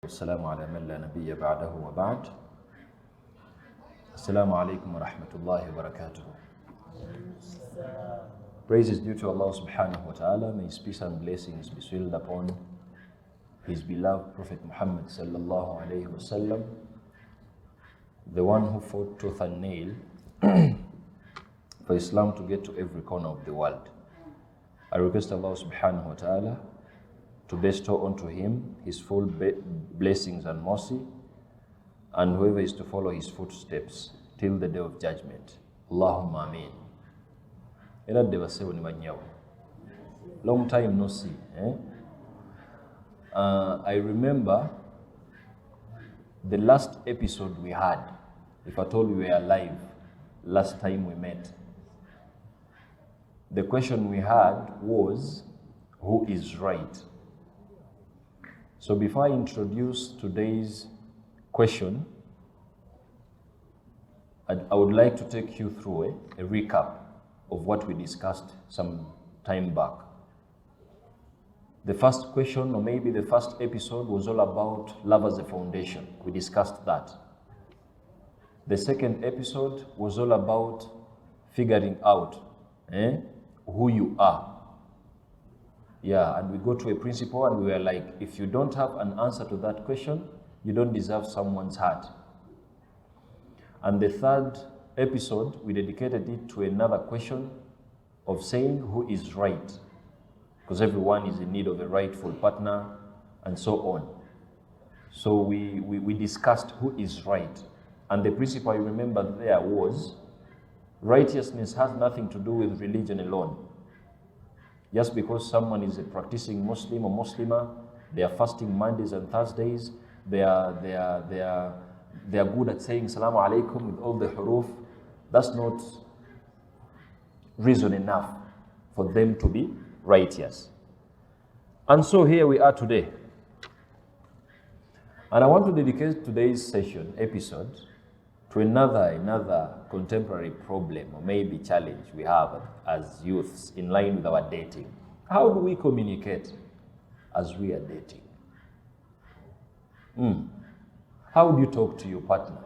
والسلام على من لا نبي بعده وبعد. Assalamu alaikum wa rahmatullahi wa barakatuh. Praise is due to Allah subhanahu wa ta'ala. May his peace and blessings be bestowed upon his beloved Prophet Muhammad sallallahu alayhi wa sallam, the one who fought tooth and nail for Islam to get to every corner of the world. I request Allah subhanahu wa ta'ala to bestow unto him his full blessings and mercy, and whoever is to follow his footsteps till the day of judgment. Allahumma ameen. Long time no see. I remember the last episode we had, if at all we were alive, last time we met. The question we had was, who is right? So before I introduce today's question, I would like to take you through a recap of what we discussed some time back. The first question, or maybe the first episode, was all about love as a foundation. We discussed that. The second episode was all about figuring out who you are. Yeah, and we go to a principle and we were like, if you don't have an answer to that question, you don't deserve someone's heart. And the third episode, we dedicated it to another question of saying who is right, because everyone is in need of a rightful partner and so on. So we discussed who is right. And the principle I remember there was, righteousness has nothing to do with religion alone. Just because someone is a practicing Muslim or Muslimah, they are fasting Mondays and Thursdays, they are good at saying Salaam Alaikum with all the huruf, that's not reason enough for them to be righteous. And so here we are today. And I want to dedicate today's episode, to another contemporary problem or maybe challenge we have as youths in line with our dating. How do we communicate as we are dating? How do you talk to your partner?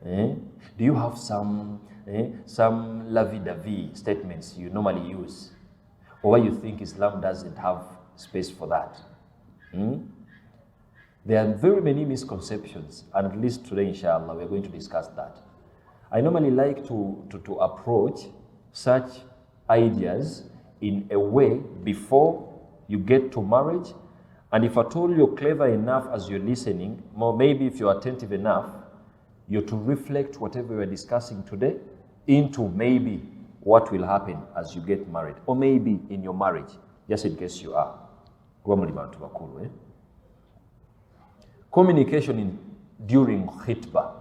Do you have some lovey-dovey statements you normally use? Or why you think Islam doesn't have space for that? There are very many misconceptions, and at least today, inshallah, we're going to discuss that. I normally like to approach such ideas in a way before you get to marriage, and if at all you're clever enough as you're listening, or maybe if you're attentive enough, you're to reflect whatever we're discussing today into maybe what will happen as you get married, or maybe in your marriage, just in case you are. Communication during khitbah.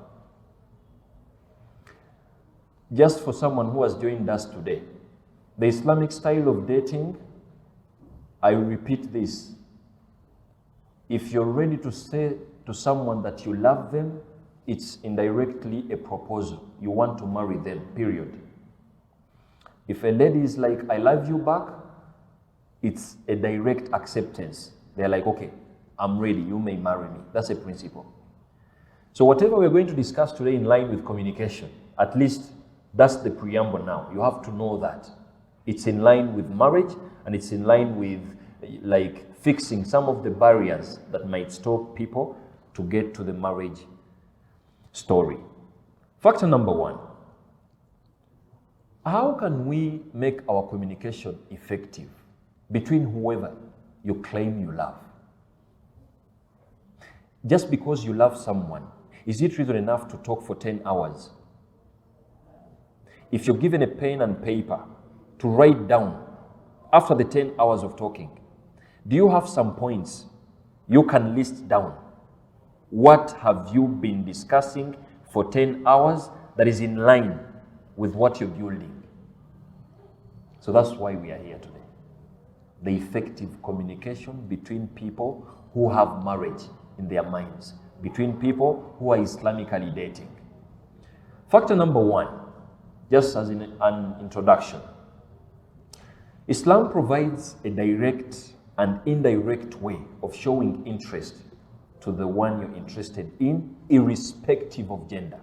Just for someone who has joined us today, the Islamic style of dating, I repeat this. If you're ready to say to someone that you love them, it's indirectly a proposal. You want to marry them, period. If a lady is like, I love you back, it's a direct acceptance. They're like, okay, I'm ready, you may marry me. That's a principle. So whatever we're going to discuss today in line with communication, at least that's the preamble now. You have to know that. It's in line with marriage, and it's in line with like fixing some of the barriers that might stop people to get to the marriage story. Factor number one, how can we make our communication effective between whoever you claim you love? Just because you love someone, is it reason enough to talk for 10 hours? If you're given a pen and paper to write down after the 10 hours of talking, do you have some points you can list down? What have you been discussing for 10 hours that is in line with what you're building? So that's why we are here today. The effective communication between people who have marriage in their minds, between people who are Islamically dating. Factor number one, just as in an introduction, Islam provides a direct and indirect way of showing interest to the one you're interested in, irrespective of gender.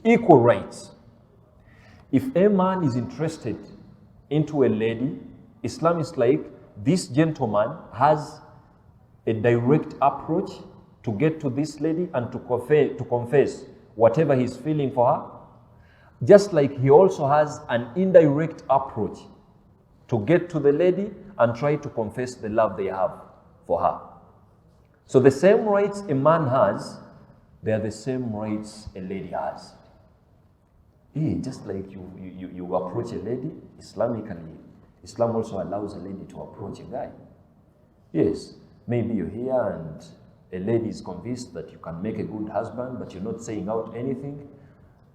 Equal rights. If a man is interested into a lady, Islam is like, this gentleman has a direct approach to get to this lady and to confess whatever he's feeling for her, just like he also has an indirect approach to get to the lady and try to confess the love they have for her. So the same rights a man has, they are the same rights a lady has. Yeah, just like you approach a lady, Islamically, Islam also allows a lady to approach a guy. Yes, maybe you're here and a lady is convinced that you can make a good husband, but you're not saying out anything.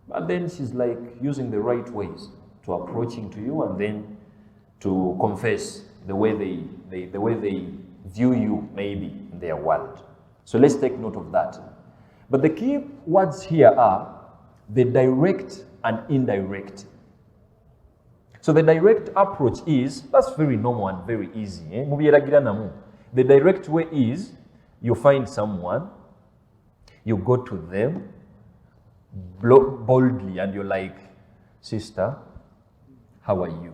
But then she's like using the right ways to approaching to you and then to confess the way they view you maybe in their world. So let's take note of that. But the key words here are the direct and indirect. So the direct approach is, that's very normal and very easy. The direct way is, you find someone, you go to them boldly and you're like, sister, how are you?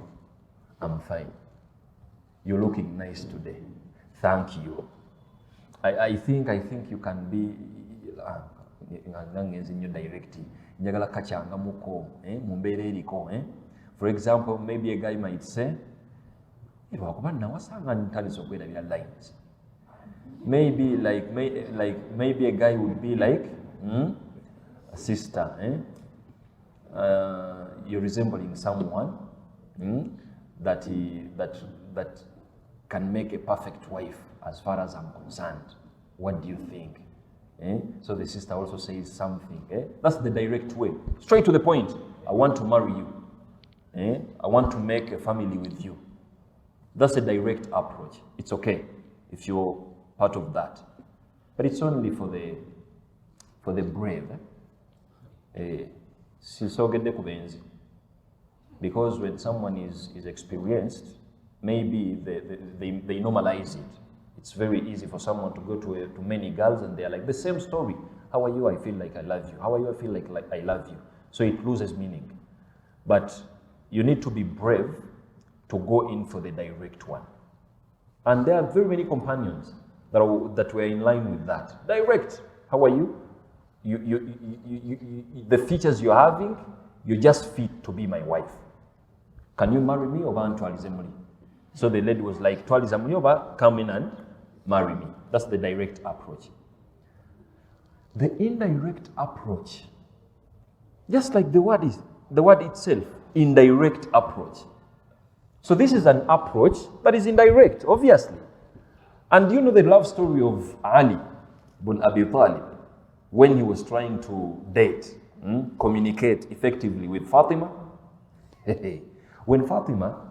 I'm fine. You're looking nice today. Thank you. I think you can be for example, maybe a guy might say, maybe maybe a guy would be like, sister, you're resembling someone that can make a perfect wife as far as I'm concerned. What do you think? So the sister also says something. That's the direct way. Straight to the point. I want to marry you. I want to make a family with you. That's a direct approach. It's okay if you're part of that. But it's only for the brave. Because when someone is experienced, maybe they normalize it. It's very easy for someone to go to many girls and they're like, the same story. How are you? I feel like I love you. How are you? I feel like I love you. So it loses meaning. But you need to be brave to go in for the direct one. And there are very many companions that were in line with that. Direct. How are you? The features you're having, you're just fit to be my wife. Can you marry me? So the lady was like, come in and marry me. That's the direct approach. The indirect approach, just like the word itself, indirect approach. So this is an approach that is indirect, obviously. And you know the love story of Ali ibn Abi Talib when he was trying to date, communicate effectively with Fatima. When Fatima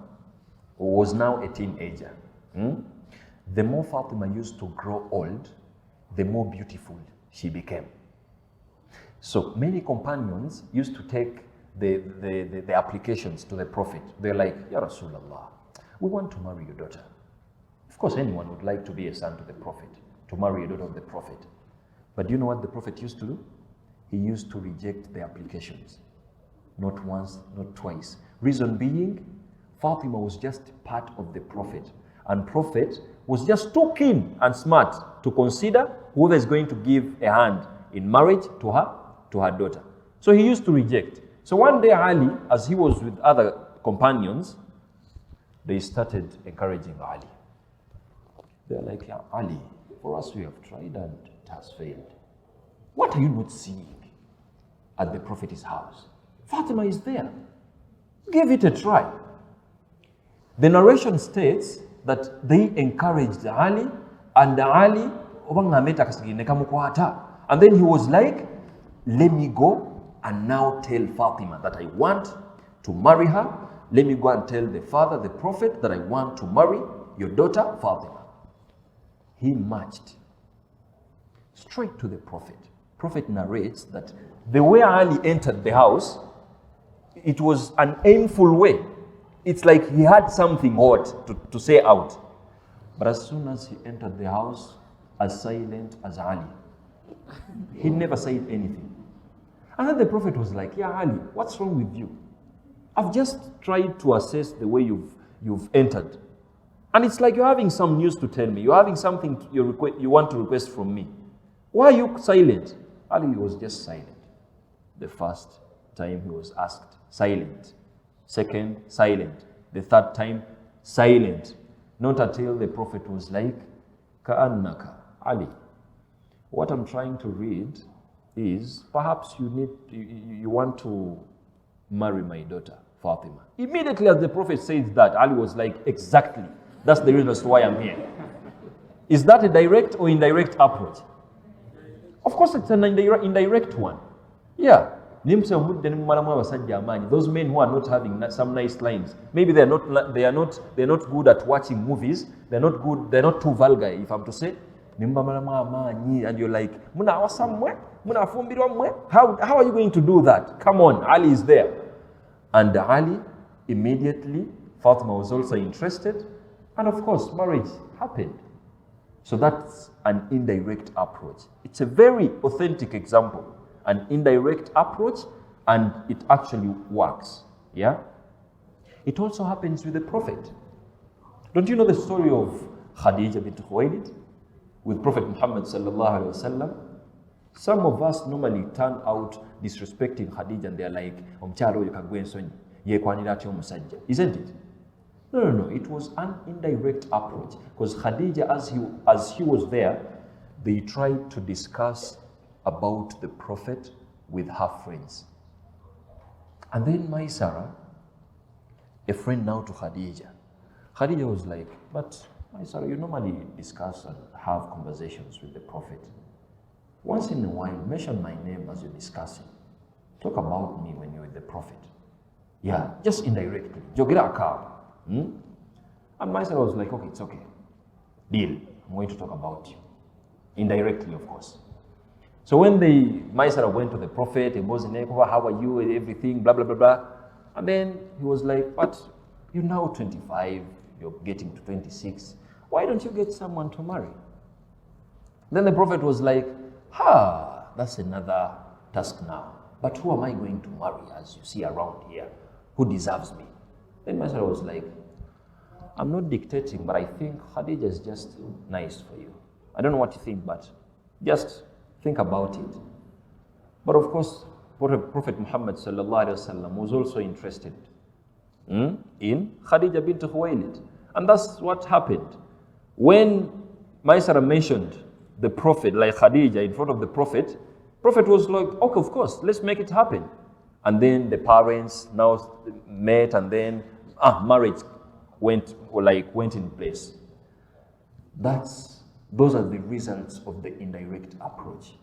was now a teenager, the more Fatima used to grow old, the more beautiful she became. So many companions used to take the applications to the Prophet. They're like, Ya Rasulallah, we want to marry your daughter. Of course, anyone would like to be a son to the Prophet, to marry a daughter of the Prophet. But do you know what the Prophet used to do? He used to reject the applications. Not once, not twice. Reason being, Fatima was just part of the Prophet. And Prophet was just too keen and smart to consider whoever is going to give a hand in marriage to her daughter. So he used to reject. So one day Ali, as he was with other companions, they started encouraging Ali. They're like, yeah, Ali, for us we have tried and it has failed. What are you not seeing at the Prophet's house? Fatima is there. Give it a try. The narration states that they encouraged Ali, and Ali, and then he was like, let me go and now tell Fatima that I want to marry her. Let me go and tell the father, the Prophet, that I want to marry your daughter, Fatima. He marched straight to the Prophet. Prophet narrates that the way Ali entered the house, it was an aimful way. It's like he had something hot to say out. But as soon as he entered the house, as silent as Ali. He never said anything. And then the Prophet was like, yeah, Ali, what's wrong with you? I've just tried to assess the way you've entered. And it's like you're having some news to tell me. You're having something you want to request from me. Why are you silent? Ali was just silent. The first time he was asked, silent. Second, silent. The third time, silent. Not until the Prophet was like, Ka'annaka, Ali. What I'm trying to read is, perhaps you want to marry my daughter, Fatima. Immediately as the Prophet says that, Ali was like, exactly. That's the reason as to why I'm here. Is that a direct or indirect approach? Of course, it's an indirect one. Yeah. Those men who are not having some nice lines, maybe they are not good at watching movies. They're not too vulgar, if I'm to say. And you're like, how are you going to do that? Come on, Ali is there. And Ali, immediately, Fatima was also interested. And of course, marriage happened. So that's an indirect approach. It's a very authentic example. An indirect approach, and it actually works. Yeah? It also happens with the Prophet. Don't you know the story of Khadija bint Khuwaylid with Prophet Muhammad sallallahu alaihi wasallam? Some of us normally turn out disrespecting Khadija and they're like, isn't it? No. It was an indirect approach. Because Khadija, as he was there, they tried to discuss about the Prophet with her friends. And then Maisara, a friend now to Khadija. Khadija was like, but Maisara, you normally discuss and have conversations with the Prophet. Once in a while, mention my name as you're discussing. Talk about me when you're with the Prophet. Yeah, just indirectly. Jogira car. And Maisara was like, okay, it's okay. Deal. I'm going to talk about you. Indirectly, of course. So when the Maisara went to the Prophet, how are you, everything, blah, blah, blah, blah. And then he was like, but you're now 25, you're getting to 26. Why don't you get someone to marry? Then the Prophet was like, that's another task now. But who am I going to marry, as you see around here? Who deserves me? Then Maisara was like, I'm not dictating, but I think Khadija is just nice for you. I don't know what you think, but just think about it. But of course, Prophet Muhammad sallallahu alaihi wasallam was also interested in Khadija bint Khuwaylid. And that's what happened. When Maisara mentioned the Prophet, like Khadija, in front of the Prophet was like, okay, of course, let's make it happen. And then the parents now met, and then marriage went in place. Those are the results of the indirect approach.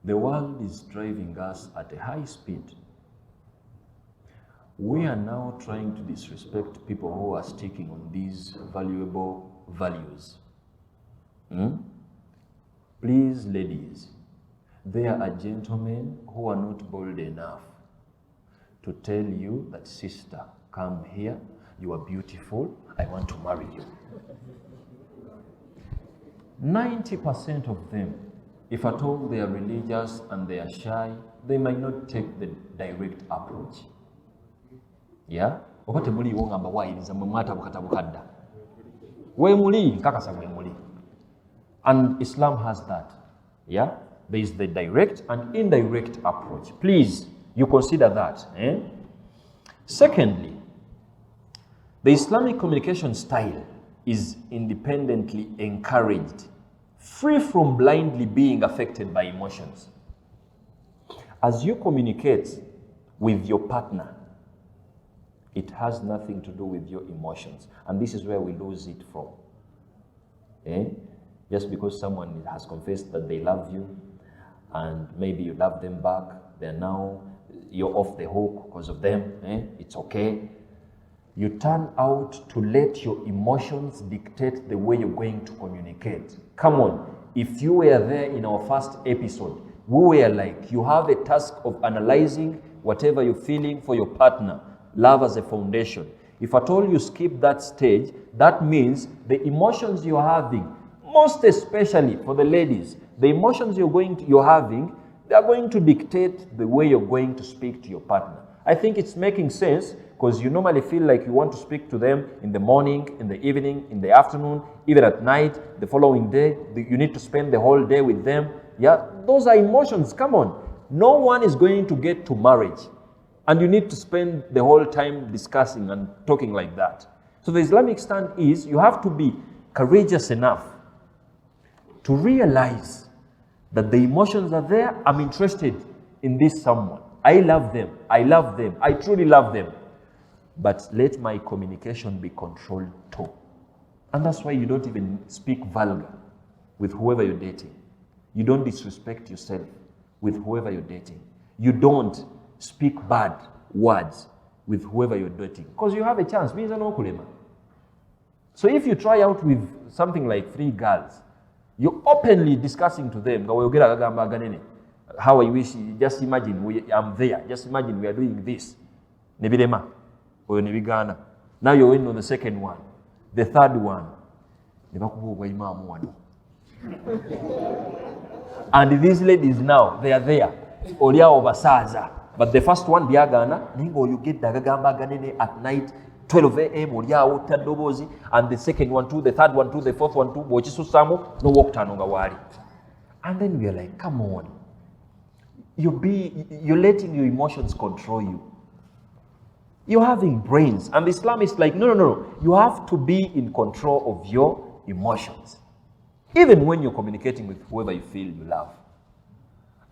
The world is driving us at a high speed. We are now trying to disrespect people who are sticking on these valuable values. Please, ladies, there are gentlemen who are not bold enough to tell you that, sister, come here, you are beautiful, I want to marry you. 90% of them, if at all they are religious and they are shy, they might not take the direct approach. Yeah? And Islam has that. Yeah? There is the direct and indirect approach. Please, you consider that. Secondly, the Islamic communication style is independently encouraged, free from blindly being affected by emotions. As you communicate with your partner, it has nothing to do with your emotions. And this is where we lose it from. Just because someone has confessed that they love you, and maybe you love them back, you're off the hook because of them, it's okay. You turn out to let your emotions dictate the way you're going to communicate. Come on, if you were there in our first episode, we were like, you have a task of analyzing whatever you're feeling for your partner, love as a foundation. If at all you skip that stage, that means the emotions you're having, most especially for the ladies, the emotions you're having, they are going to dictate the way you're going to speak to your partner. I think it's making sense because you normally feel like you want to speak to them in the morning, in the evening, in the afternoon, even at night, the following day. You need to spend the whole day with them. Yeah, those are emotions. Come on. No one is going to get to marriage and you need to spend the whole time discussing and talking like that. So the Islamic stand is you have to be courageous enough to realize that the emotions are there. I'm interested in this someone. I love them. I love them. I truly love them. But let my communication be controlled too. And that's why you don't even speak vulgar with whoever you're dating. You don't disrespect yourself with whoever you're dating. You don't speak bad words with whoever you're dating. Because you have a chance. So if you try out with something like 3 girls, you're openly discussing to them, how I wish, just imagine I'm there. Just imagine we are doing this. Nebirema. Now you're waiting on the second one. The third one. And these ladies now, they are there. But the first one, you get at night, 12 a.m. and the second one too, the third one too, the fourth one too, no walk. And then we are like, come on. You're letting your emotions control you. You're having brains. And Islam is like, no. You have to be in control of your emotions. Even when you're communicating with whoever you feel you love.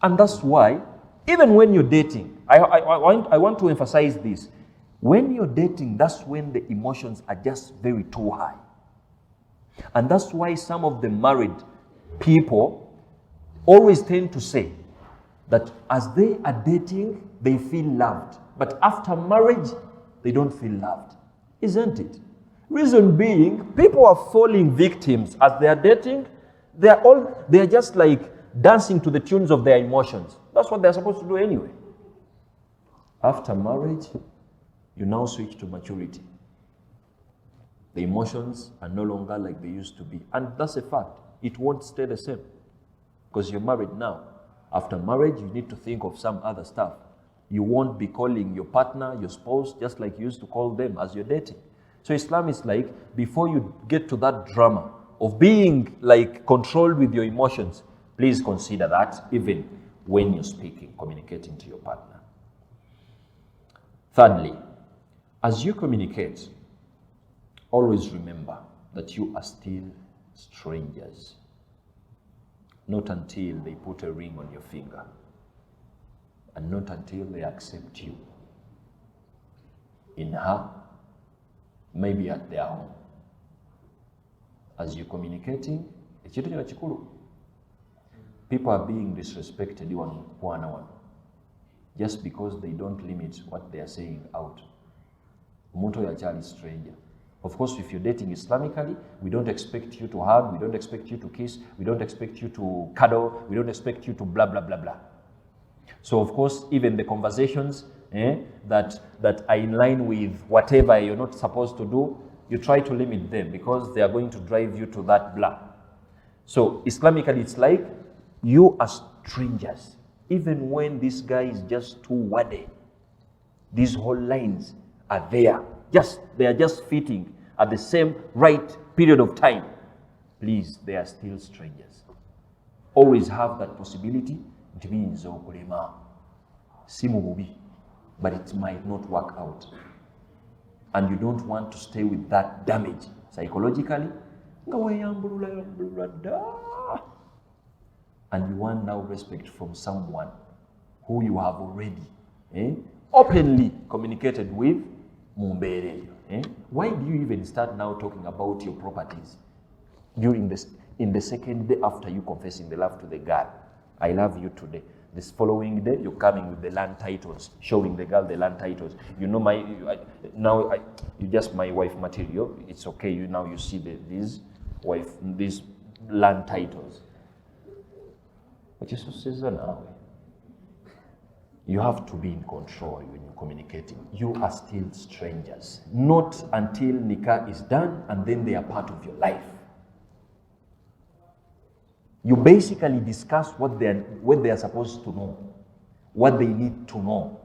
And that's why, even when you're dating, I want to emphasize this. When you're dating, that's when the emotions are just very too high. And that's why some of the married people always tend to say that as they are dating, they feel loved. But after marriage, they don't feel loved. Isn't it? Reason being, people are falling victims as they are dating. They are just like dancing to the tunes of their emotions. That's what they're supposed to do anyway. After marriage, you now switch to maturity. The emotions are no longer like they used to be. And that's a fact. It won't stay the same. Because you're married now. After marriage, you need to think of some other stuff. You won't be calling your partner, your spouse, just like you used to call them as you're dating. So Islam is like, before you get to that drama of being like controlled with your emotions, please consider that even when you're speaking, communicating to your partner. Thirdly, as you communicate, always remember that you are still strangers. Not until they put a ring on your finger. And not until they accept you in her, maybe at their home. As you're communicating, people are being disrespected one-on-one just because they don't limit what they are saying out. Umuntu yachali stranger. Of course, if you're dating Islamically, we don't expect you to hug, we don't expect you to kiss, we don't expect you to cuddle, we don't expect you to blah, blah, blah, blah. So of course, even the conversations that are in line with whatever you're not supposed to do, you try to limit them because they are going to drive you to that blah. So Islamically, it's like you are strangers. Even when this guy is just too wade, these whole lines are there. They are just fitting at the same right period of time. Please, they are still strangers. Always have that possibility. It means but it might not work out. And you don't want to stay with that damage psychologically. And you want now respect from someone who you have already openly communicated with. Why do you even start now talking about your properties in the second day after you confessing the love to the girl? I love you today. This following day, you're coming with the land titles, showing the girl the land titles. You know you just my wife material. It's okay. You see these land titles. But you says now. You have to be in control when you're communicating. You are still strangers. Not until nikah is done and then they are part of your life. You basically discuss what they are supposed to know, what they need to know.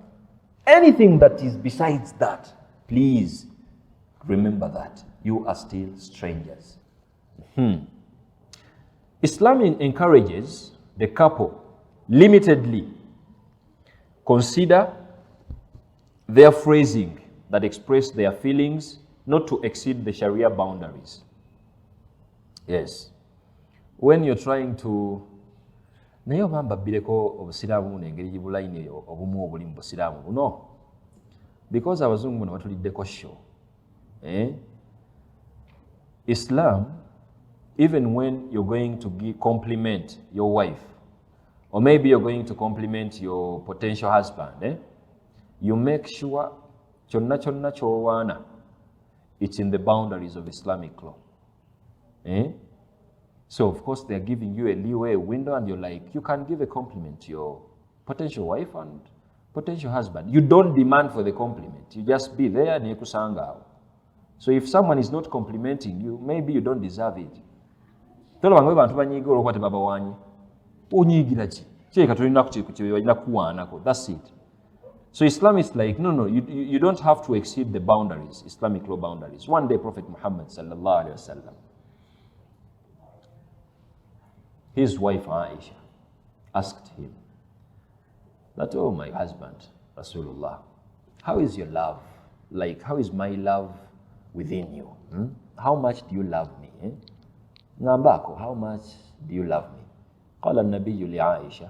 Anything that is besides that, please remember that you are still strangers. Islam encourages the couple limitedly consider their phrasing that express their feelings not to exceed the Sharia boundaries. Yes. When you're trying to nayo bamba bileko obusiramu n'engeri gibulaine obumu obuli mu busiramu buno because abazungu bano batuliddeko show. Islam, even when you're going to compliment your wife, or maybe you're going to compliment your potential husband, you make sure chonna chonna chowana it's in the boundaries of Islamic law. So of course they're giving you a leeway, a window, and you're like, you can give a compliment to your potential wife and potential husband. You don't demand for the compliment. You just be there and kusanga. So if someone is not complimenting you, maybe you don't deserve it. That's it. So Islam is like, no, you don't have to exceed the boundaries, Islamic law boundaries. One day Prophet Muhammad sallallahu alaihi wasallam, his wife Aisha asked him that, oh my husband, Rasulullah, how is your love? Like, how is my love within you? How much do you love me? Ngambako, how much do you love me? قال النبي لعائشة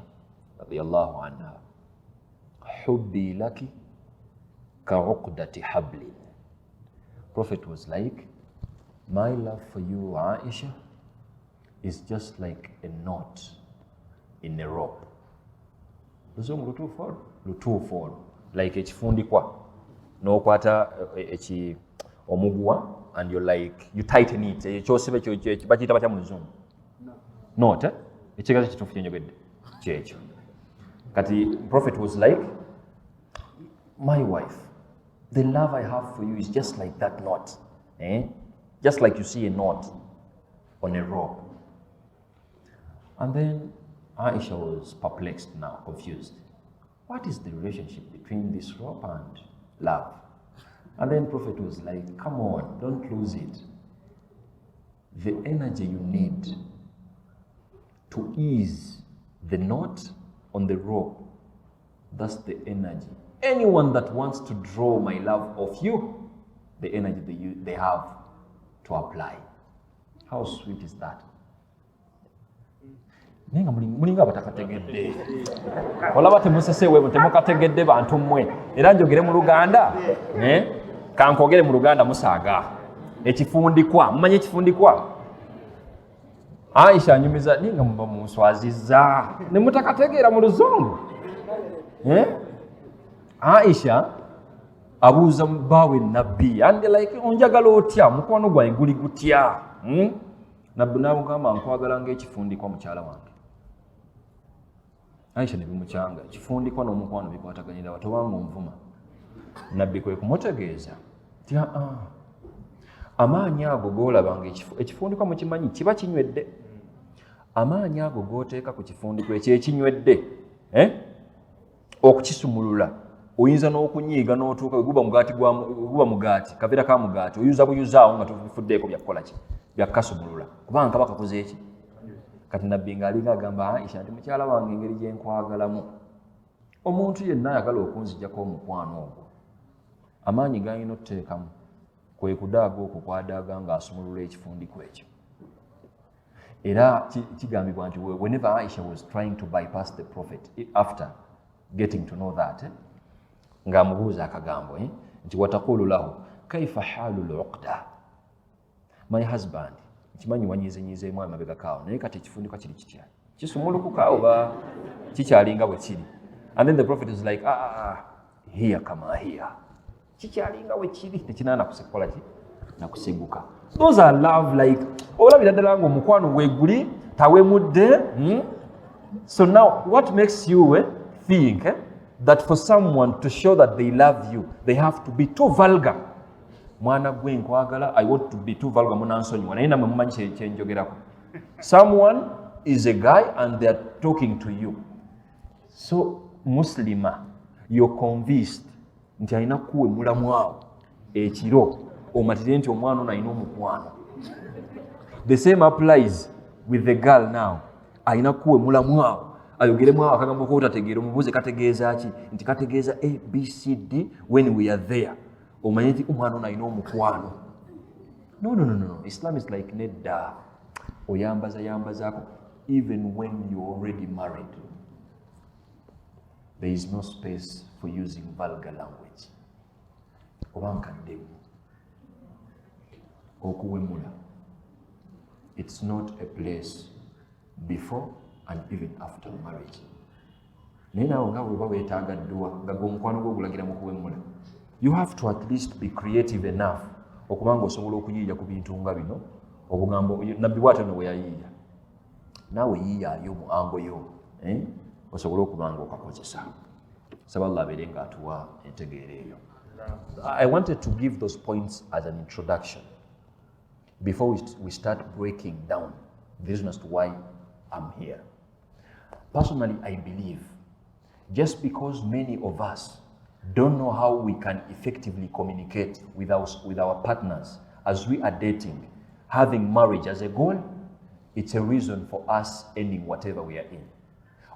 رضي الله عنها حبي لك كعقدة حبل. Prophet was like, my love for you, Aisha, is just like a knot in a rope. Lutuufolo, like ekifundikwa n'okwata omuguwa and you're like, you tighten it. Ekyosibe bakiyita batya mu Luzungu? Knot, ekigazi kituufu kyenjogedde kyekyo. Kati Prophet was like, my wife, the love I have for you is just like that knot. Just like you see a knot on a rope. And then Aisha was perplexed now, confused. What is the relationship between this rope and love? And then Prophet was like, come on, don't lose it. The energy you need to ease the knot on the rope, that's the energy. Anyone that wants to draw my love of you, the energy they have to apply. How sweet is that? Ninga mulinga batakategedde. Olaba temusesewe mutemukategedde bantu mmwe. Era njogere mu Luganda, kankogere mu Luganda musaaga. Ekifundikwa, mumanye ekifundikwa? Aisha anyumiza ninga muswaziza. Ne mutakategeera mu Luzungu. Aisha abuuza bawe nabbi and like onjagala otya mukwano gwange guli gutya? Nabbi n'amugamba nkwagala ng'ekifundikwa mukyala wange. Aisha ne bimukyanga ekifundikwa n'omukwano bikwataganira watobanga onvuma. Nabbi kwe kumutegeeza nti amaanyi ago g'olabanga ekifundikwa mukimanyi kiba kinywedde. Amaanyi ago g'oteeka ku kifundikwa ekyekinywedde okukisumulula oyinza n'okunyiiga n'otuuka guba mugaati kabeera ka mugaati oyuza buyuzaawo nga tofuddeeko byakukola ki byakasumulula kubanga kaba kakoze eki. Kati nabbi ng'alinga agamba Aisha nti mukyala wange engeri gye nkwagalamu omuntu yenna ayagala okunzijjako omukwano ogwo amaanyi g'alina otuteekamu kwe kudaaga okwo kwadaaga ng'asumulula ekifundiko ekyo. Era kigambibwa nti whenever Aisha was trying to bypass the Prophet after getting to know that, ng'amubuuza akagambo nti wataqulu lahu kaifa halu al-uqda, my husband, kimanyi wanyizenyizeemu amabega kaawo naye kati ekifundikwa kiri kitya kisumulukuka oba kikyalinga bwe kiri? And then the Prophet is like, here kama here, kikyalinga bwe kiri tekinaana kusekola ki nakuseguka. Those are love, like olabira ddala ng'omukwano weeguli tawemudde. So now what makes you think that for someone to show that they love you, they have to be too vulgar. Mwana gwe nkwagala, I want to be too vulgar munansonyiwa. Naye namwe mumanyi kyenjogerako. Someone is a guy and they are talking to you. So Muslima, you're convinced nti alina kuwe mulamu awo ekiro omatire nti omwana ono alina omukwano. The same applies with the girl now. Alina kuwe mulamu awo ayogeremu awo akagambo kootategeera omubuuze kategeeza ki nti kategeeza ABCD when we are there. Omanye nti omwana ono alina omukwano. No. Islam is like nedda. Oyambazaako even when you're already married. There is no space for using vulgar language. Okuwemula. It's not a place before and even after marriage. You have to at least be creative enough okubanga osobola okuyiiya ku bintu nga bino obugambo nabbi bw'atyo no bwe yayiiya naawe yiiyaayo mu ango yo osobola okubanga okakozesa. Saba Allah abeere nga atuwa entegeera eyo. I wanted to give those points as an introduction before we start breaking down the reason as to why I'm here. Personally, I believe just because many of us don't know how we can effectively communicate with our partners as we are dating, having marriage as a goal, it's a reason for us ending whatever we are in.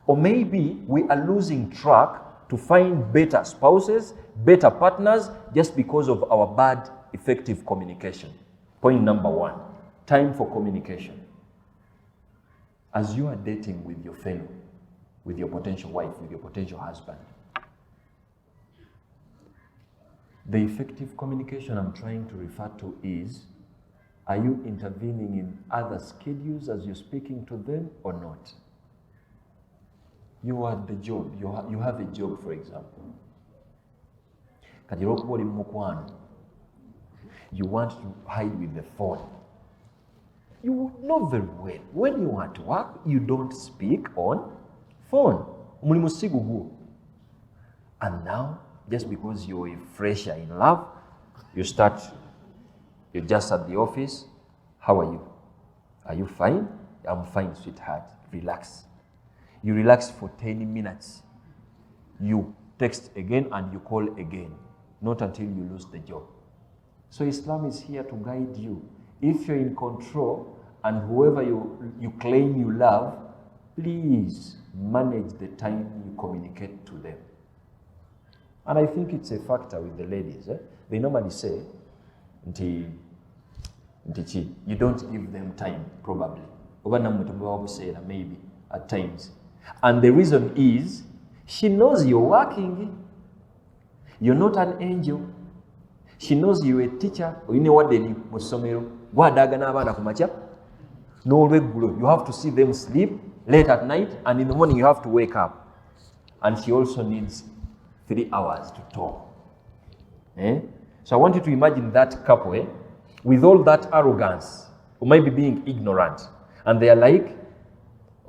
Or maybe we are losing track to find better spouses, better partners, just because of our bad, effective communication. Point number one, time for communication. As you are dating with your fellow, with your potential wife, with your potential husband, the effective communication I'm trying to refer to is, are you intervening in other schedules as you're speaking to them or not? You are the job, you have a job, for example. You want to hide with the phone. You know very well, when you are at work, you don't speak on phone. And now, just because you're a fresher in love, you're just at the office. How are you? Are you fine? I'm fine, sweetheart. Relax. You relax for 10 minutes. You text again and you call again. Not until you lose the job. So Islam is here to guide you. If you're in control and whoever you claim you love, please manage the time you communicate to them. And I think it's a factor with the ladies. They normally say, you don't give them time, probably. Maybe, at times. And the reason is, she knows you're working. You're not an angel. She knows you're a teacher. You have to see them sleep late at night, and in the morning you have to wake up. And she also needs 3 hours to talk. So I want you to imagine that couple with all that arrogance, or maybe being ignorant, and they are like,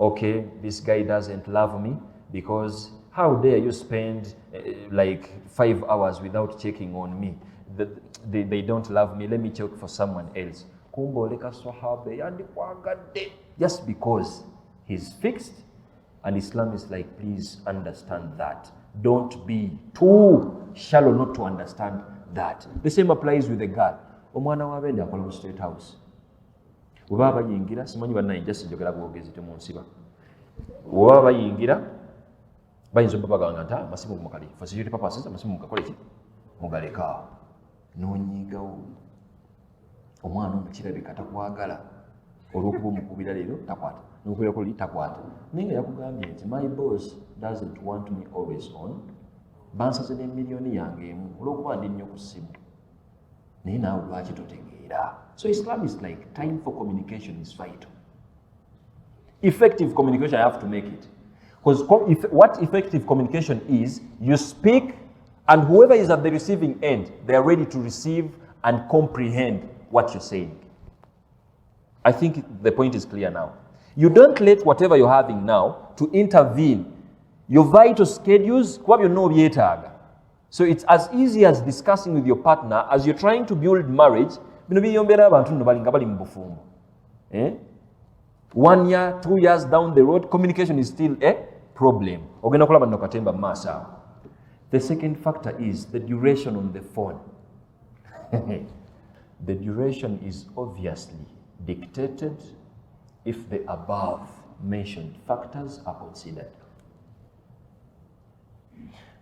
okay, this guy doesn't love me because how dare you spend like 5 hours without checking on me? They don't love me, let me check for someone else. Just because he's fixed, and Islam is like, please understand that. Don't be too shallow not to understand that. The same applies with the girl. Omwana wa bende akola mu state house. Bw'aba bayingira, simanyi bannayinja sijjogera bwogezi temunsiba. Bw'aba bayingira, bayinza obabagamba nti amasimu mukali. For security purposes, amasimu mukakole ki? Mugaleka. N'onyiigawo. Omwana omukirabika takwagala. Olw'okuba omukubira leero takwata. N'okubira ko takwata. Naye nga yakugambye nti my boss doesn't want me always on. Bansaze n'emiliyoni yange emu olw'okuba ndi nnyo ku ssimu. Naye naawe lwaki totegeera? So Islam is like, time for communication is vital. Effective communication, I have to make it. Because what effective communication is, you speak, and whoever is at the receiving end, they are ready to receive and comprehend what you're saying. I think the point is clear now. You don't let whatever you're having now to intervene. your vital schedules kuba byonna obyetaaga. So it's as easy as discussing with your partner as you're trying to build marriage. Bino biyombera abantu nno balinga bali mu bufumbo. 1 year, 2 years down the road, communication is still a problem. Ogenda kulaba nno katemba mu maaso awo. The second factor is the duration on the phone. The duration is obviously dictated if the above mentioned factors are considered.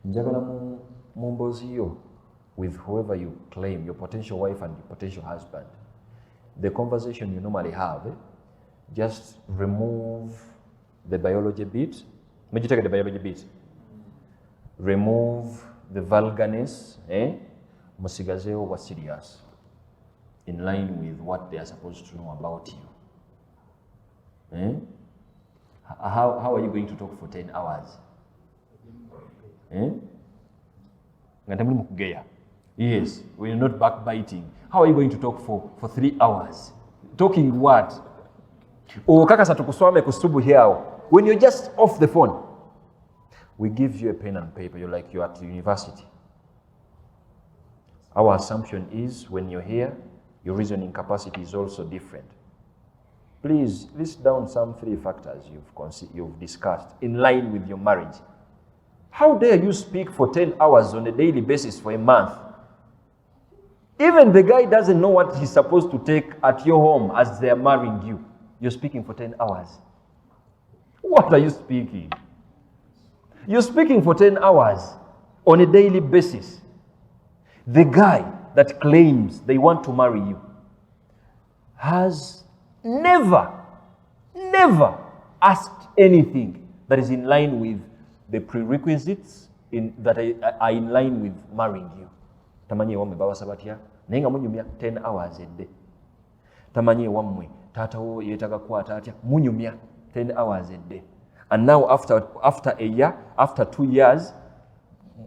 Njagala mu mboozi yo with whoever you claim, your potential wife and your potential husband, the conversation you normally have, just remove the biology bit. Maybe take the biology bit. Remove the vulgarness, musigazeo was serious, in line with what they are supposed to know about you. How are you going to talk for 10 hours? Yes, we're not backbiting. How are you going to talk for 3 hours? Talking what? When you're just off the phone, we give you a pen and paper. You're like you're at university. Our assumption is when you're here, your reasoning capacity is also different. Please list down some 3 factors you've discussed in line with your marriage. How dare you speak for 10 hours on a daily basis for a month? Even the guy doesn't know what he's supposed to take at your home as they're marrying you. You're speaking for 10 hours. What are you speaking? You're speaking for 10 hours on a daily basis. The guy that claims they want to marry you has never asked anything that is in line with the prerequisites that are in line with marrying you. Tamanyi wamme bawasabatya naye nga munyumya 10 hours a day. Tamanyi wamme tatawo yetaga kwata atya munyumya 10 hours a day. And now after a year, after 2 years,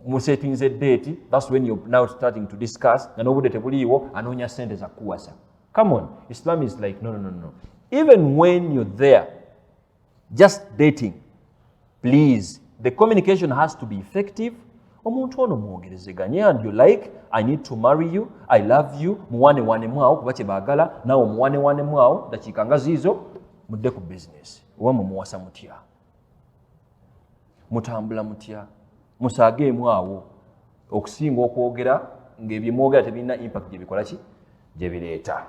musetting a date, that's when you're now starting to discuss, and over the table, anonya sente za kuwasa. Come on, Islam is like, no. Even when you're there, just dating, please, the communication has to be effective. And you're like, I need to marry you, I love you, muwane mwao, kubache bagala, now muwane mwao, dachikanga zizo, mudeku business. Uwamu muwasa mutia. Mutambula mutia. Musage mwawo. Okusinga okwogera, ng'ebyemwogera tebirina impact gyebikola ki? Gyebireeta.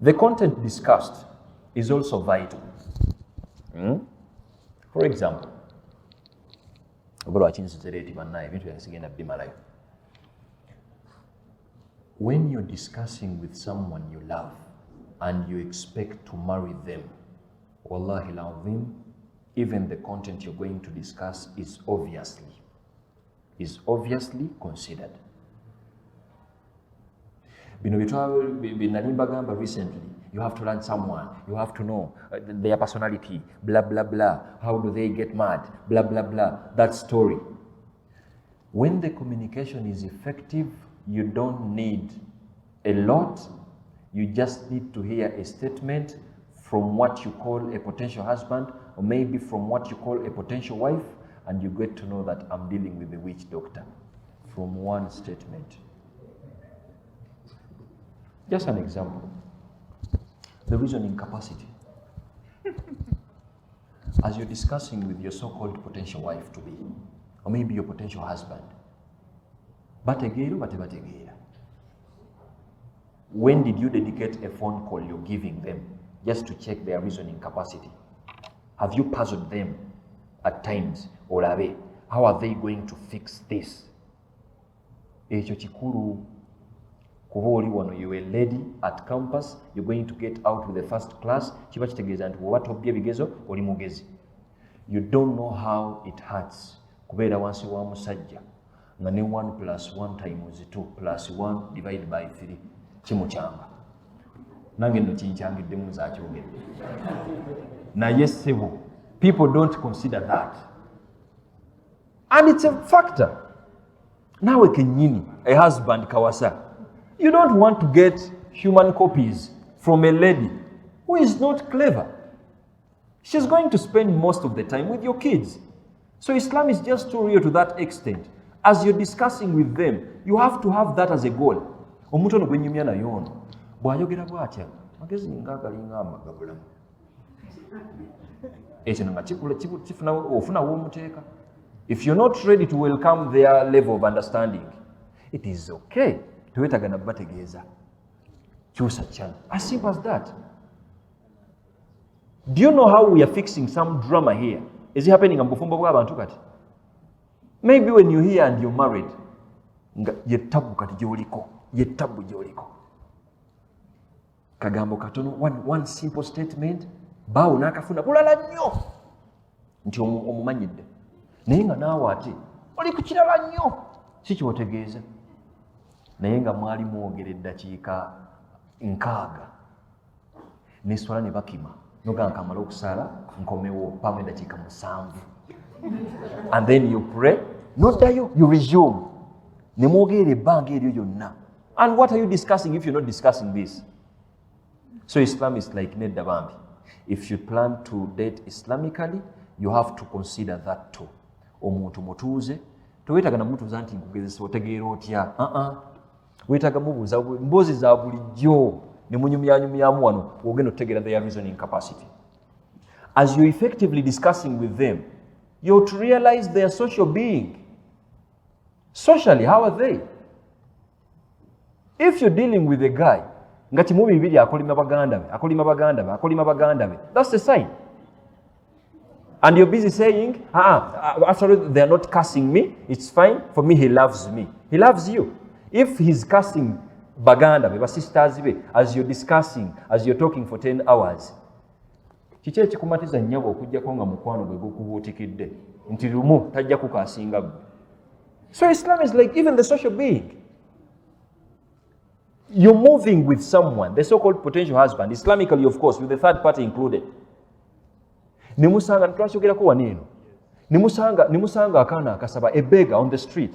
The content discussed is also vital. For example, when you're discussing with someone you love and you expect to marry them, wallahi al-azim, even the content you're going to discuss is obviously considered. Recently, you have to learn someone, you have to know their personality, blah, blah, blah. How do they get mad? Blah, blah, blah. That story. When the communication is effective, you don't need a lot. You just need to hear a statement from what you call a potential husband, or maybe from what you call a potential wife, and you get to know that I'm dealing with the witch doctor from one statement. Just an example. The reasoning capacity. As you're discussing with your so-called potential wife to be, or maybe your potential husband, when did you dedicate a phone call you're giving them just to check their reasoning capacity? Have you puzzled them at times? Or how are they going to fix this? You're a lady at campus, you're going to get out with the first class. You don't know how it hurts. Once you want musajja, 1 plus 1 times 2 plus 1 divided by 3. Chimuchanga. Nange no chinchangidde muzakyogedde. Naye ssebo, people don't consider that. And it's a factor. Nawe kenyini, a husband kawasa. You don't want to get human copies from a lady who is not clever. she's going to spend most of the time with your kids. So Islam is just too real to that extent. As you're discussing with them, you have to have that as a goal. Omuntu ono gwenyumya naye ono bw'ayogera bw'atya magezi ng'agalinga amagabulamu ekyo nga kifuna ofuna w'omuteeka. If you're not ready to welcome their level of understanding, it is okay. Tewetaaga na bategeeza. Kyusa channel. As simple as that. Do you know how we are fixing some drama here? Is it happening on bufumbo bw'abantu kati? Maybe when you're here and you're married, yettabu kati gyoliko, yettabu gyoliko. Kagambo katono, one simple statement, bawo nakafuna bulala nnyo nti omumanyidde. Naye nga naawe ate oli ku kirala nnyo si kyotegeeza. Naye nga mwali mwogera eddakiika 6 n'eswala ne bakima noga nkamala okusala nkomewo pamwe eddakiika 7 and then you pray noddayo you resume ne mwogera ebbanga eryo lyonna. And what are you discussing if you're not discussing this? So Islam is like nedda bambi. If you plan to date Islamically, you have to consider that too. Omuntu mutuuze towetaaga na mutuuza nti nkugezesa otegeera otya. Wetaaga mubuuza mboozi za bulijjo ne munyumyanyumyamu wano ogenda otegeera their reasoning capacity. As you're effectively discussing with them, you're to realize their social being. Socially, how are they? If you're dealing with a guy ngati mu bibiri akolima baganda be, that's the sign. And you're busy saying, after they are not cursing me, it's fine. For me, he loves me. He loves you. If he's cursing baganda be, sisters be, as you're discussing, as you're talking for 10 hours, kiki ekikumatiza nnyabo okujjako nga mukwano gwe gukubuutikidde nti lumu tajja kukasinga gwe. So Islam is like even the social being. You're moving with someone, the so-called potential husband, Islamically of course, with the third party included. Nimusanga twashogerako waneeno. Nimusanga akaana akasaba a beggar on the street.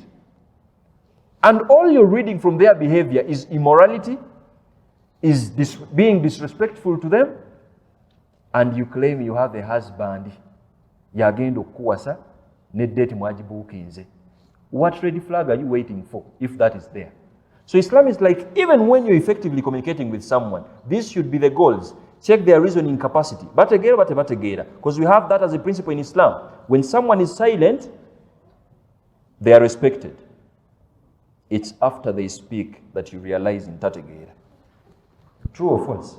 And all you're reading from their behavior is immorality, is being disrespectful to them, and you claim you have a husband. Yagenda okukuwasa ne date mwagibuukinze. What red flag are you waiting for if that is there? So Islam is like, even when you're effectively communicating with someone, these should be the goals. Check their reasoning capacity. Because we have that as a principle in Islam. When someone is silent, they are respected. It's after they speak that you realize in tategeera. True or false?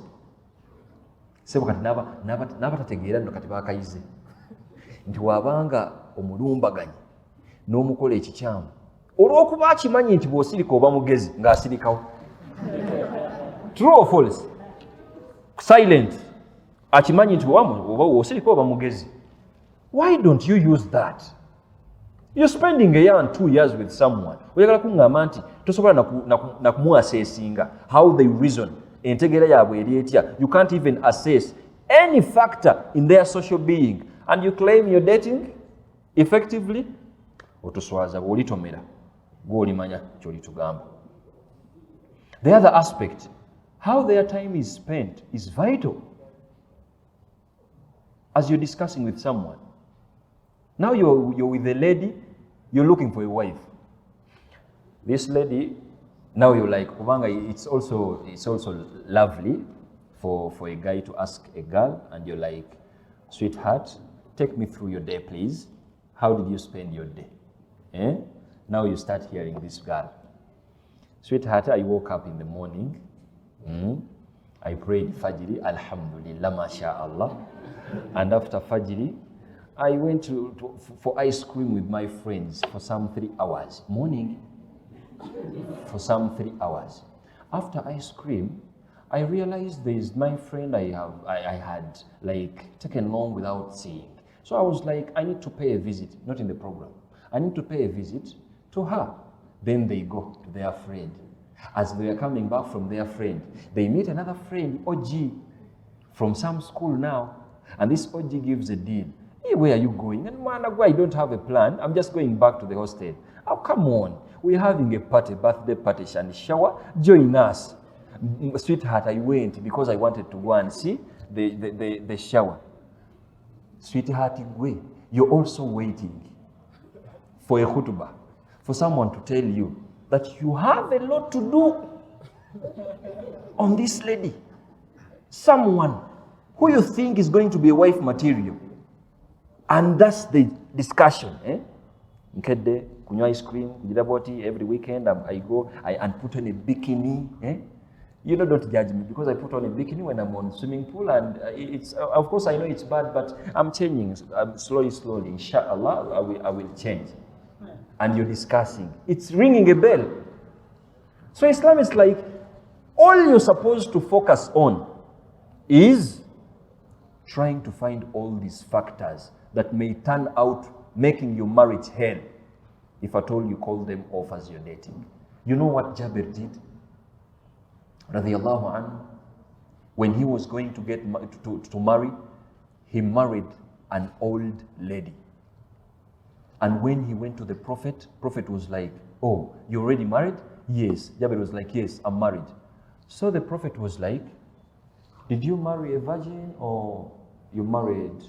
Sebo kati naba tategeera nno kati baakayize. Nti wabanga omulumbaganye n'omukola ekikyamu olw'okuba akimanyi nti bw'osirika oba mugezi ng'asirikawo. True or false? Silent. Akimanyi nti oba w'osirika oba mugezi. Why don't you use that? You're spending a year and 2 years with someone. Oyagala kuŋŋamba nti tosobola na kumuassessinga how they reason. Entegeera yaabwe eri etya. You can't even assess any factor in their social being. And you claim you're dating effectively. Otuswaza bw'olitomera gw'olimanya ky'olitugamba. The other aspect, how their time is spent, is vital. As you're discussing with someone, now you're with a lady, you're looking for a wife. This lady, now you're like, it's also lovely for a guy to ask a girl, and you're like, sweetheart, take me through your day, please. How did you spend your day? Now you start hearing this girl. Sweetheart, I woke up in the morning. I prayed Fajr, Alhamdulillah, MashaAllah. And after Fajr, I went for ice cream with my friends for some 3 hours. Morning, for some 3 hours. After ice cream, I realized there is my friend I had like taken long without seeing. So I was like, I need to pay a visit, not in the program. I need to pay a visit to her. Then they go to their friend. As they are coming back from their friend, they meet another friend, OG, from some school now. And this OG gives a deal. Hey, where are you going? And man, I don't have a plan. I'm just going back to the hostel. Oh, come on. We're having a party, birthday party, and shower. Join us. Sweetheart, I went because I wanted to go and see the shower. sweetheart, you're also waiting for a khutbah, for someone to tell you that you have a lot to do on this lady. Someone who you think is going to be a wife material. And that's the discussion. Nkede, kunywa ice cream, every weekend I go and put on a bikini. You know, don't judge me because I put on a bikini when I'm on swimming pool, and it's of course I know it's bad, but I'm changing slowly. Inshallah, I will change. And you're discussing. It's ringing a bell. So Islam is like, all you're supposed to focus on is trying to find all these factors that may turn out making your marriage hell if at all you call them off as you're dating. You know what Jabir did? Radiyallahu anhu, when he was going to get to marry, he married an old lady. And when he went to the Prophet was like, oh, you already married? Yes. Jabir was like, yes, I'm married. So the Prophet was like, did you marry a virgin or you married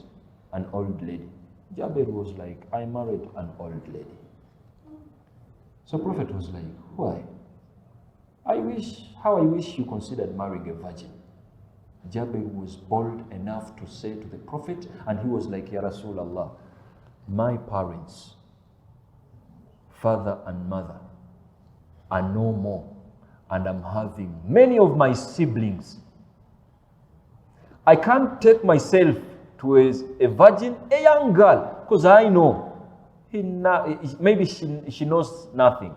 an old lady? Jabir was like, I married an old lady. So Prophet was like, why? How I wish you considered marrying a virgin. Jabir was bold enough to say to the Prophet, and he was like, Ya Rasulallah, my parents, father and mother, are no more, and I'm having many of my siblings. I can't take myself to a virgin, a young girl, because I know maybe she knows nothing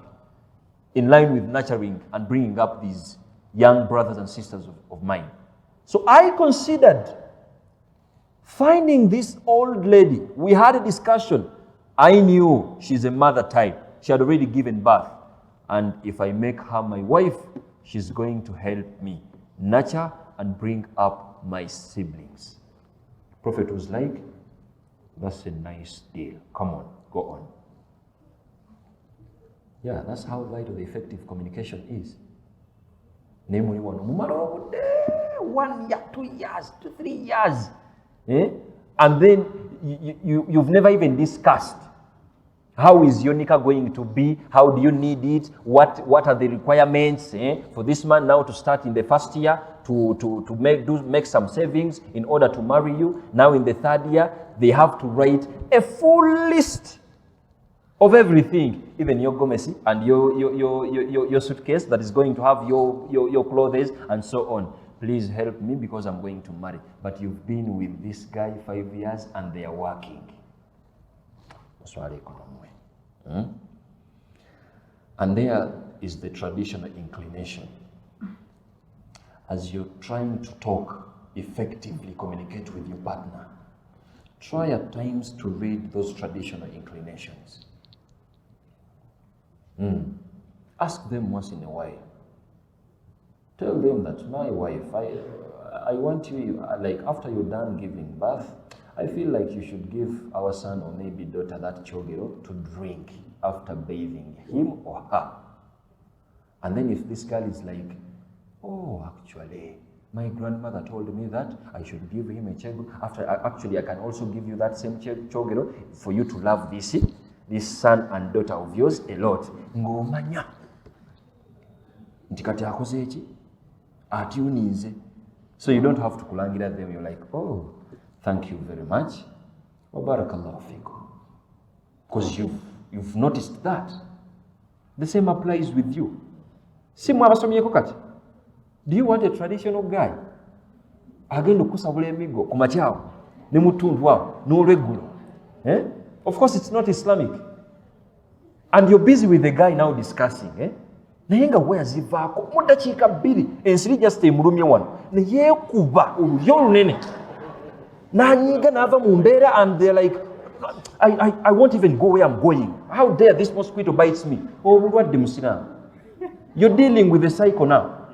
in line with nurturing and bringing up these young brothers and sisters of mine. So I considered finding this old lady. We had a discussion. I knew she's a mother type. She had already given birth. And if I make her my wife, she's going to help me nurture and bring up my siblings. Prophet was like, that's a nice deal. Come on, go on. Yeah, that's how vital the effective communication is. Namely, 1 year, 2 years, 3 years. And then you've never even discussed, how is your nikah going to be? How do you need it? What are the requirements for this man now to start in the first year to make some savings in order to marry you? Now in the third year, they have to write a full list of everything, even your gomesi and your suitcase that is going to have your clothes and so on. Please help me because I'm going to marry. But you've been with this guy 5 years and they are working. And there is the traditional inclination. As you're trying to talk, effectively communicate with your partner, try at times to read those traditional inclinations. Ask them once in a while. Tell them that, my wife, I want you, like after you're done giving birth, I feel like you should give our son or maybe daughter that chogero to drink after bathing him or her. And then if this girl is like, oh, actually, my grandmother told me that I should give him a chogero. Actually, I can also give you that same chogero for you to love this son and daughter of yours a lot. Ngomanya. Ntikati akoze echi? Ati unize. So you don't have to kulangira them. You're like, oh, thank you very much. Wa barakallahu fikum. Because you've noticed that. The same applies with you. Simu abasomyeko kati. Do you want a traditional guy? Agenda okusabula emigo ku makyawo ne mutundu awo n'olweggulo. Of course, it's not Islamic. And you're busy with the guy now discussing. Naye nga weyazivaako mu dakiika 2 ensiri just emulumye wano ne yeekuba olulyo olunene n'anyiiga n'ava mu mbeera, and they're like, I won't even go where I'm going. How dare this mosquito bites me? Obulwadde musiraamu. You're dealing with the cycle now.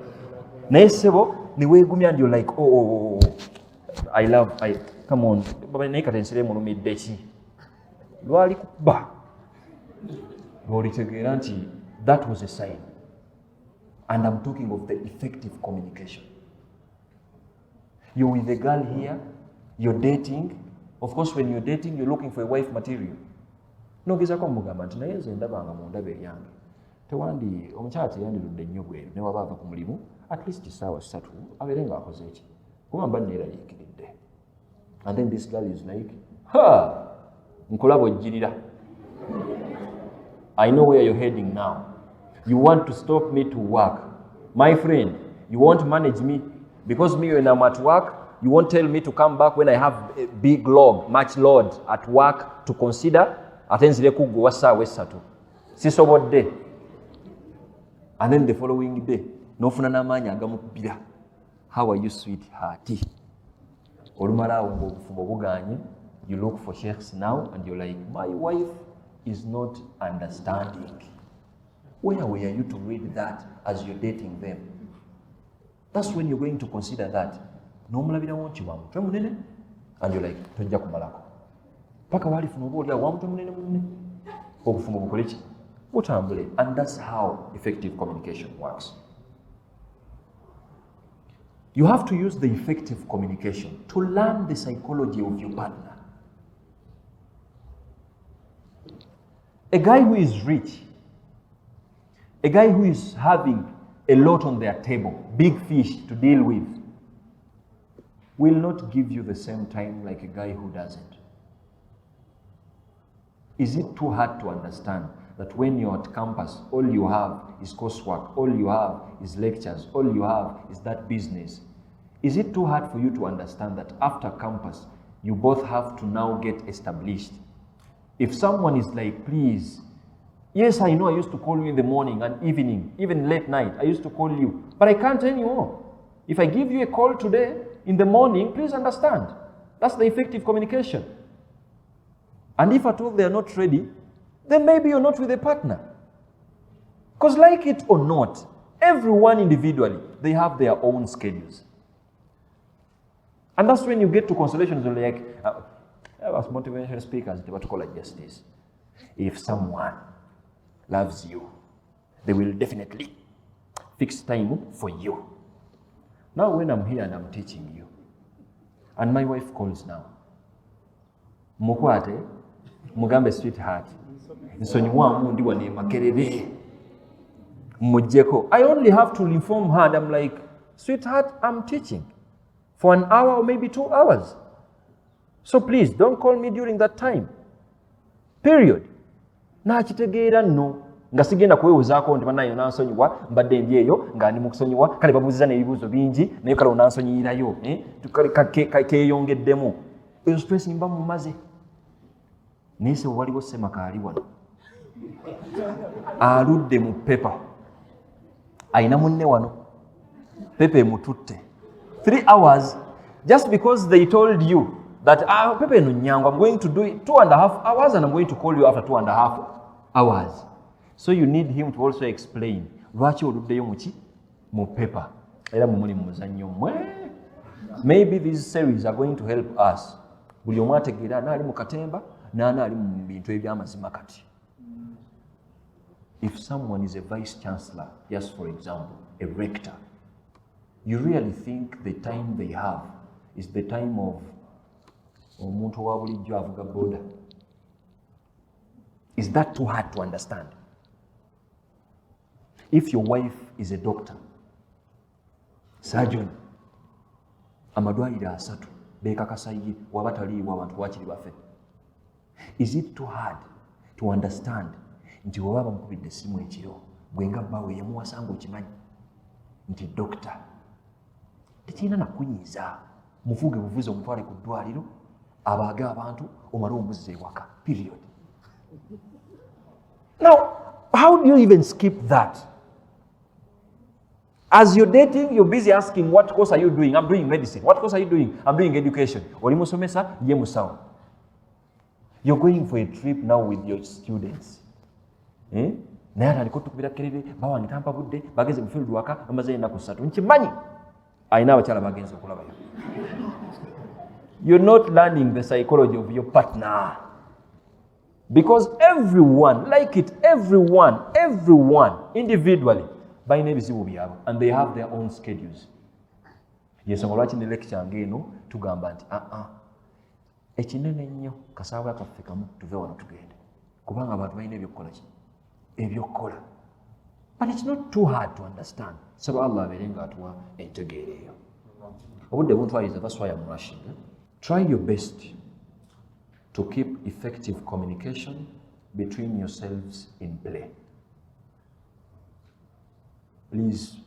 Naye sebo ne weegumya and you're like, oh, come on. Naye kati ensiri emulumidde ki? Lwali kuba. Lwolitegeera nti that was a sign. And I'm talking of the effective communication. You're with a girl here, you're dating, Of course, when you're dating, you're looking for a wife material. No gezako mugamba nti naye nze ndabanga mu ndaba eyange. Tewandi omukyala teyandirudde nnyo bweru ne waba ava ku mulimu at least essaawa 3 abeere ng'akoze eki. Kuba mba neeraliikiridde. And then this girl is like, ha! Nkulaba ojjirira. I know where you're heading now. You want to stop me to work. My friend, you won't manage me because me when I'm at work, you won't tell me to come back when I have a big load, much load at work to consider. Atenzire kuggwa ssaawa 3. Sisobodde. And then the following day, n'ofuna n'amaanyi agamukubbira. How are you, sweetheart? Olumala awo ng'obufumbo buganye, you look for sheikhs now and you're like, my wife is not understanding. Where were you to read that as you're dating them? That's when you're going to consider that. N'omulabira wonki wa mutwe munene and you're like, tojja kumalako. Paka walifuna oba olira wa mutwe munene munene. Obufumbo bukole ki? Butambule. And that's how effective communication works. You have to use the effective communication to learn the psychology of your partner. A guy who is rich, a guy who is having a lot on their table, big fish to deal with, will not give you the same time like a guy who doesn't. Is it too hard to understand that when you're at campus, all you have is coursework, all you have is lectures, all you have is that business? Is it too hard for you to understand that after campus, you both have to now get established? If someone is like, please, yes, I know I used to call you in the morning and evening, even late night, I used to call you, but I can't anymore. If I give you a call today in the morning, please understand. That's the effective communication. And if at all they are not ready, then maybe you're not with a partner. Because like it or not, everyone individually, they have their own schedules. And that's when you get to consolations like, as motivational speakers, what to call it justice. If someone loves you, they will definitely fix time for you. Now when I'm here and I'm teaching you, and my wife calls now, mukwate, mugambe sweetheart, nsonyiwa ndi wane makerere, mujeko. I only have to inform her and I'm like, sweetheart, I'm teaching for an hour or maybe 2 hours. So please don't call me during that time. Period. Na kitegeera no. Nga sigenda kuwewozaako nti banayo nansonyiwa mbadde ndi eyo nga ndi mu kusonyiwa kale babuuziza n'ebibuuzo bingi naye kale onansonyiyirayo keeyongeddemu eyo stress mba mumaze naye se waliwo semaka ali wano aludde mu pepa ayina munne wano pepa emututte 3 hours just because they told you that pepa eno nyangu, I'm going to do it 2.5 hours and I'm going to call you after 2.5 hours. So you need him to also explain lwaki oluddeyo muki mu paper era mumuli muzannyo mwe. Maybe these series are going to help us. Buli omu ategeera naali mu katemba naali mu bintu ebyamazima kati. If someone is a vice chancellor, just for example, a rector, you really think the time they have is the time of omuntu wa bulijjo avuga boda? Is that too hard to understand? If your wife is a doctor, surgeon, amadwaliro 3 beekakasa ye waba taliiwo abantu waakiri bafe. Is it too hard to understand nti bw'oba bamukubidde essimu ekiro bwenga bbaawe yamuwasanga okimanyi nti doctor tekirina nakunyiiza muvuge buvuze omutwale ku ddwaliro abaage abantu omale omuzza ewaka. Period. Now, how do you even skip that? As you're dating, you're busy asking, what course are you doing? I'm doing medicine. What course are you doing? I'm doing education. Oli musomesa ye musawo. You're going for a trip now with your students. Naye atandika otukubira kerere bawange tampa budde bagenze mu field waka bamaze ennaku 3 nkimanyi ayina abakyala bagenze okulabayo. You're not learning the psychology of your partner. Because everyone, like it, everyone, individually, balina ebizibu byabwe and they have their own schedules. Yensonga lwaki ne lecture ngeno tugamba nti ekinene nnyo kasaawe akaffe kamu tuve wano tugende kubanga abantu balina ebyokukola ki ebyokukola. But it's not too hard to understand. Saba Allah abeere ng'atuwa entegeera eyo. Obudde buntwaliza, that's why I'm rushing. Try your best to keep effective communication between yourselves in play. Please,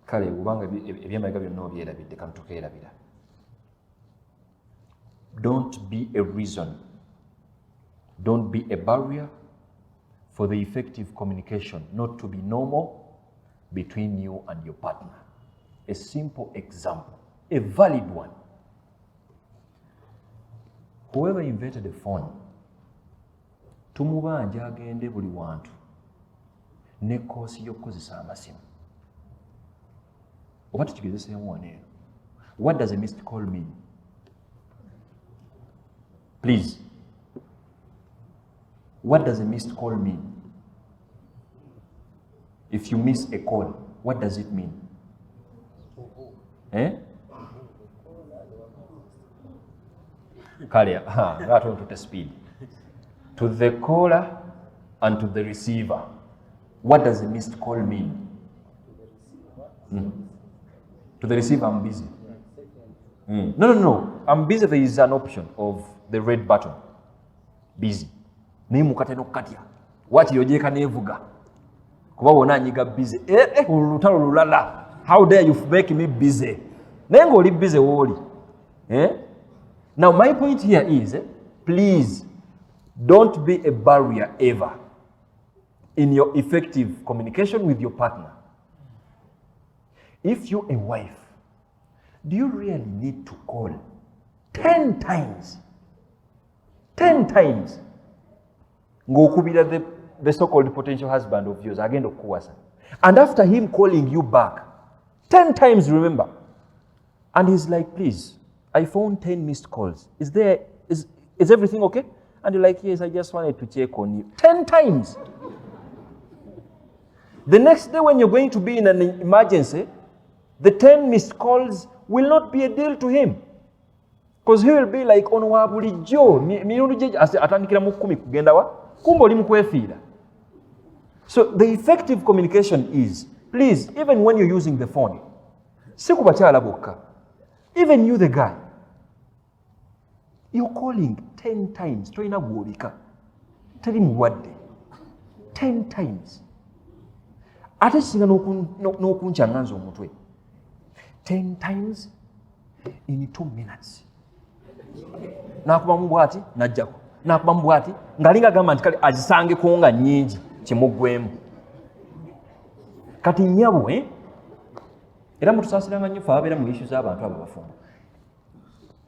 kale ubanga ebyamayiga byonna obyerabidde kano tokeerabira. Don't be a reason, don't be a barrier for the effective communication not to be normal between you and your partner. A simple example, a valid one. Whoever invented the phone, tumubanja agende buli wantu ne koosi y'okukozesa amasimu. Oba tukigezeseemu wano eno. What does a missed call mean? Please. What does a missed call mean? If you miss a call, what does it mean? Kale, that one to the speed. To the caller and to the receiver. What does a missed call mean? To the receiver, I'm busy. No. I'm busy. There is an option of the red button. Busy. What yojeka nevuga. Kuba wona anyiga busy. Olutalo lulala. How dare you make me busy? Nengo oli busy woli. Now my point here is, please don't be a barrier ever in your effective communication with your partner. If you're a wife, do you really need to call 10 times? 10 times. Ngokubira the so-called potential husband of yours, agenda okuwasa. And after him calling you back, 10 times, remember. And he's like, please, I found 10 missed calls. Is everything okay? And you're like, yes, I just wanted to check on you. 10 times. The next day when you're going to be in an emergency, the 10 missed calls will not be a deal to him. Because he will be like, ono wa bulijjo, mirundi gye atandikira mu 10 kugenda wa? Kumbe oli mukwefiira. So the effective communication is, please, even when you're using the phone, si ku bakyala bokka, even you the guy, you're calling 10 times, toyina gw'obika, teri muwadde, 10 times. Ate kisinga n'okuncanganza omutwe, 10 times in 2 minutes. Nakubamu bwati, najjako. Nakubamu bwati, ng'alinga agamba nti kale azisangeko nga nnyingi kimuggwemu. Kati nnyabo, era mutusaasiranga nnyo ffe ababeera mu issues z'abantu abo abafumbo.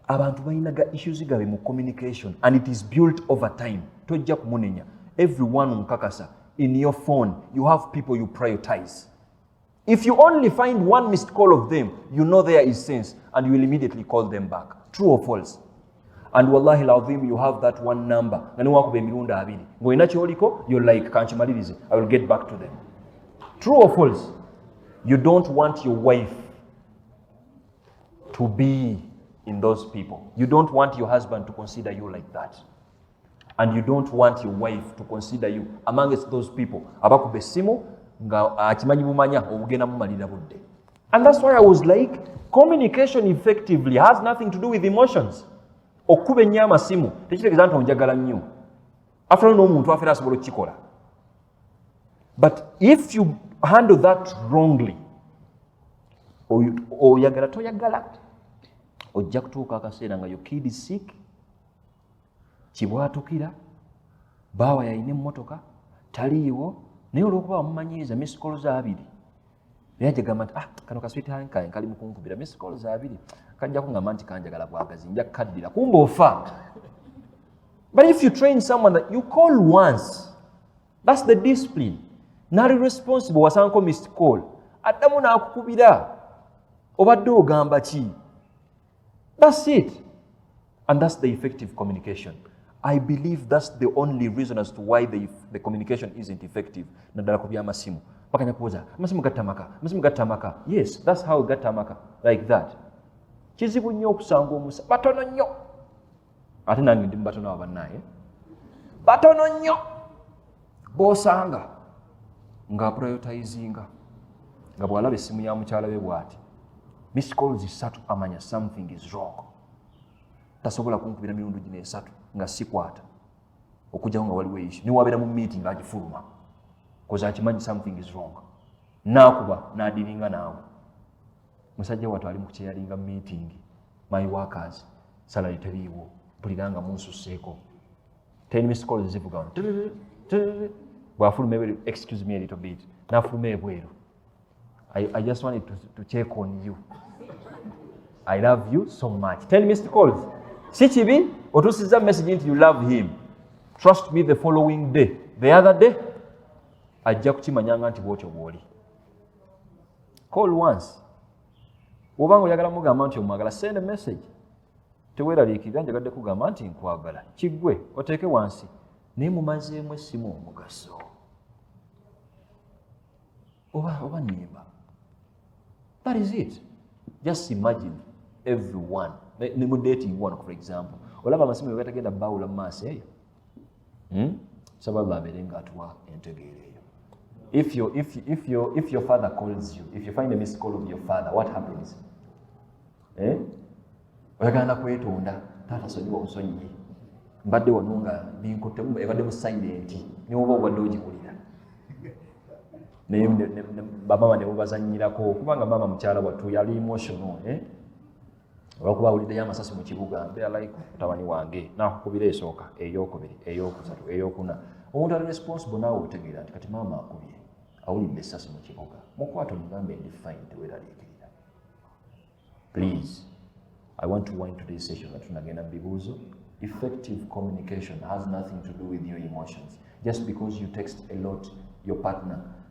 Abantu balinaga issues gabe mu communication and it is built over time. Tojja kumunenya. Everyone nkakasa. In your phone, you have people you prioritize. If you only find one missed call of them, you know there is sense and you will immediately call them back. True or false? And wallahi al-azim, you have that one number. You're like, I will get back to them. True or false? You don't want your wife to be in those people. You don't want your husband to consider you like that. And you don't want your wife to consider you amongst those people. And that's why I was like, communication effectively has nothing to do with emotions. Okube nyama simu, tekitegeeza nti onjagala nnyo. After all, n'omuntu afeera asobola okukikola. But if you handle that wrongly, oyagala toyagala, ojja kutuuka akaseera nga your kid is sick, kibwatukira, baawa yalina emmotoka, taliiwo, naye olw'okuba wamumanyiiza missed calls 2. Naye agamba nti kano kasweet kange kali mu kunkubira missed calls 2. Kajja kungamba nti kanjagala bwagazi, nja kukaddira. Kumbe ofa. But if you train someone that you call once, that's the discipline. Nali responsible wasangako missed call. Addamu n'akukubira. Obadde ogamba ki? That's it. And that's the effective communication. I believe that's the only reason as to why the communication isn't effective. Naddala ku by'amasimu. Bakanya kubuuza, amasimu gattamaka. Yes, that's how gattamaka. Like that. Kizibu nnyo okusanga omusa. Batono nnyo. ate nange ndi mubatono abannaye batono nnyo b'osanga nga prioritizinga nga bw'alaba essimu ya mukyala we bw'ati missed calls 3 amanya something is wrong, tasobola kunkubira mirundi gino 3 nga sikwata okujjawo nga waliwo issue niwabeera mu meeting agifuluma koza akimanyi something is wrong, naakuba n'adiringa naawe. Musajja wattu ali mu kukyeyalinga meeting, my workers salary teriiwo, mpuliranga munsusseeko 10 missed calls zivuga bw'afuluma ebweru, excuse me a little bit, n'afuluma ebweru, I just wanted to check on you. I love you so much. 10 missed calls. Si kibi otusiza message nti you love him. Trust me, the following day, the other day, ajja kukimanyanga nti bwotyo bw'oli. Call once. Obanga oyagala mugamba nti omwagala, send a message. Teweeraliikirira njagadde kugamba nti nkwagala. Kiggwe oteeke wansi. Naye mumazeemu essimu omugaso. Oba nnyimba. That is it. Just imagine everyone. Ne mu dating one, for example. Olaba amasimu bwe gatagenda bawula mu maaso eyo. Sababa abeere ng'atuwa entegeero eyo. If your father calls you, if you find a missed call of your father, what happens? Oyagala kwetonda, taata sonyiwa onsonyiye. Mbadde wano nga binkuttemu ebadde mu silent, n'oba obadde ogiwulira. Naye bamama ne bubazannyirako kubanga mama mukyala wattu yali emotional, olwakuba awuliddeyo amasasi mu kibuga, mbeera like mutabani wange naakukubira esooka, eyokubiri, eyokusatu, eyokuna. Omuntu ali responsible naawe otegeera nti kati maama akubye, awulidde essasi mu kibuga, mukwate omugambe ndi fine, teweeraliikirira. Please, I want to wind today's session that tunagenda mu bibuuzo. Effective communication has nothing to do with your emotions. Just because you text a lot your partner